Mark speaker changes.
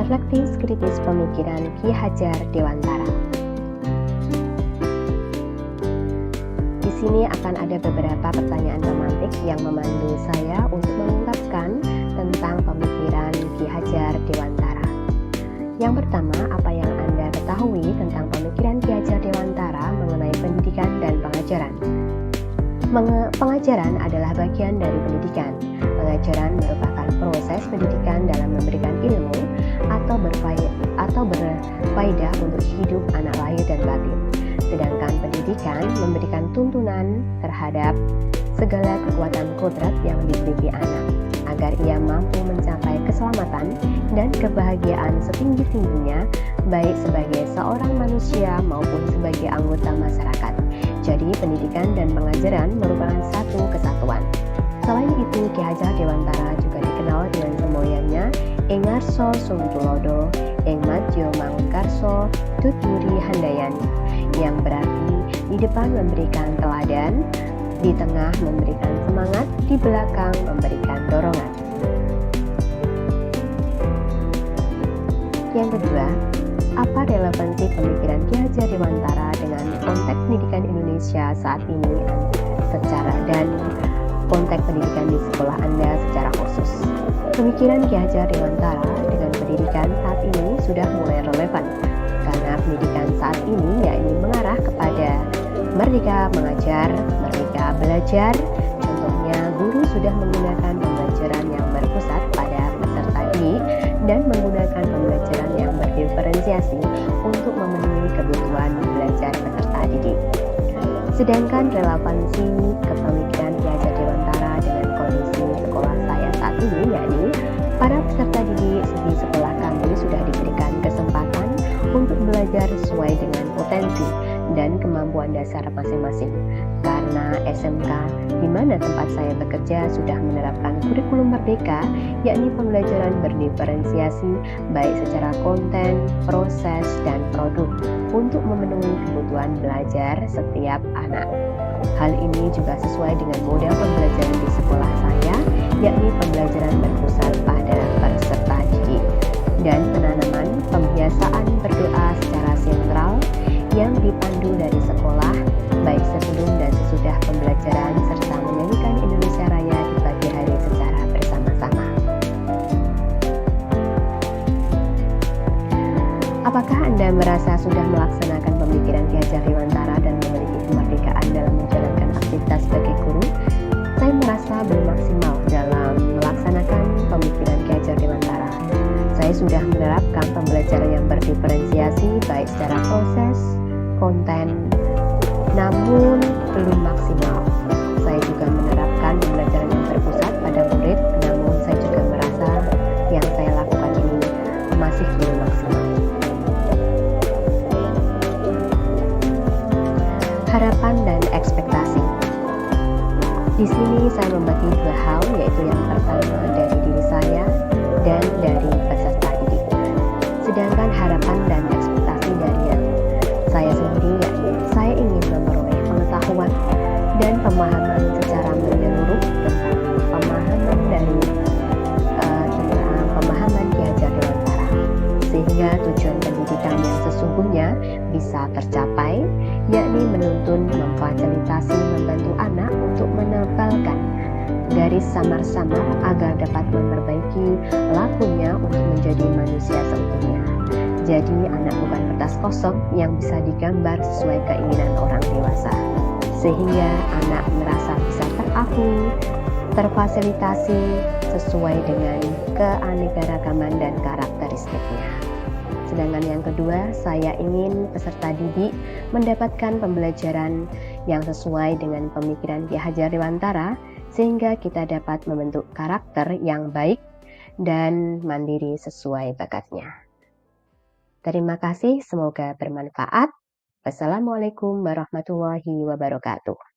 Speaker 1: Perspektif kritis pemikiran Ki Hajar Dewantara. Di sini akan ada beberapa pertanyaan pemantik yang memandu saya untuk mengungkapkan tentang pemikiran Ki Hajar Dewantara. Yang pertama, apa yang Anda ketahui tentang pemikiran Ki Hajar Dewantara mengenai pendidikan dan pengajaran? Pengajaran adalah bagian dari pendidikan. Pengajaran merupakan proses pendidikan dalam memberikan ilmu atau berfaedah untuk hidup anak lahir dan batin. Sedangkan pendidikan memberikan tuntunan terhadap segala kekuatan kodrat yang dimiliki anak, agar ia mampu mencapai keselamatan dan kebahagiaan setinggi-tingginya, baik sebagai seorang manusia maupun sebagai anggota masyarakat. Jadi, pendidikan dan pengajaran merupakan satu kesatuan. Selain itu, Ki Hajar Dewantara juga dikenal dengan semboyannya Engarso Sungtulodo, Engmadjo Mangunkarso, Tuturi Handayani, yang berarti di depan memberikan teladan, di tengah memberikan semangat, di belakang memberikan dorongan. Yang kedua, apa relevansi pemikiran Ki Hajar Dewantara dengan konteks pendidikan Indonesia saat ini dan konteks pendidikan di sekolah Anda secara khusus? Pemikiran Ki Hajar Dewantara dengan pendidikan saat ini sudah mulai relevan, karena pendidikan saat ini yakni mengarah kepada merdeka mengajar, merdeka belajar. Contohnya, guru sudah menggunakan pembelajaran yang berpusat pada peserta didik dan menggunakan pembelajaran yang berdiferensiasi untuk memenuhi kebutuhan belajar peserta didik. Sedangkan relevansi kepemikiran Ki Hajar Dewantara dengan kondisi sekolah saya saat ini, yakni para peserta didik di sekolah kami sudah diberikan kesempatan untuk belajar sesuai dengan potensi dan kemampuan dasar masing-masing. Karena SMK di mana tempat saya bekerja sudah menerapkan kurikulum merdeka, yakni pembelajaran berdiferensiasi baik secara konten, proses, dan produk untuk memenuhi kebutuhan belajar setiap anak. Hal ini juga sesuai dengan model pembelajaran di sekolah saya, yakni pembelajaran berpusat pada peserta didik dan penanaman pembiasaan berdoa secara sentral yang dipandu dari sekolah, baik sebelum dan sesudah pembelajaran, serta menyanyikan Indonesia Raya di pagi hari secara bersama-sama. Apakah Anda merasa sudah melaksanakan pemikiran Ki Hajar Dewantara dan memiliki kemerdekaan dalam menjalankan aktivitas sebagai guru? Saya merasa belum maksimal dalam melaksanakan pemikiran Ki Hajar Dewantara. Saya sudah menerapkan pembelajaran yang berdiferensiasi baik secara proses, konten, namun belum maksimal. Saya juga menerapkan pembelajaran yang berpusat pada murid, namun saya juga merasa yang saya lakukan ini masih belum maksimal. Harapan dan ekspektasi. Di sini saya membagi dua hal, yaitu yang pertama dari diri saya dan dari peserta didik. Sedangkan harapan dan ekspektasi dari yang saya sendiri, yakni saya ingin memperoleh pengetahuan dan pemahaman secara menyeluruh tentang pemahaman Ki Hajar Dewantara, sehingga tujuan pendidikan yang sesungguhnya bisa tercapai, yakni menuntun, memfasilitasi, membantu anak untuk menebalkan garis samar-samar agar dapat memperbaiki lakunya untuk menjadi manusia seutuhnya. Jadi anak bukan kertas kosong yang bisa digambar sesuai keinginan orang dewasa, sehingga anak merasa bisa terakui, terfasilitasi sesuai dengan keanekaragaman dan karakteristiknya. Sedangkan yang kedua, saya ingin peserta didik mendapatkan pembelajaran yang sesuai dengan pemikiran Ki Hajar Dewantara, sehingga kita dapat membentuk karakter yang baik dan mandiri sesuai bakatnya. Terima kasih, semoga bermanfaat. Wassalamualaikum warahmatullahi wabarakatuh.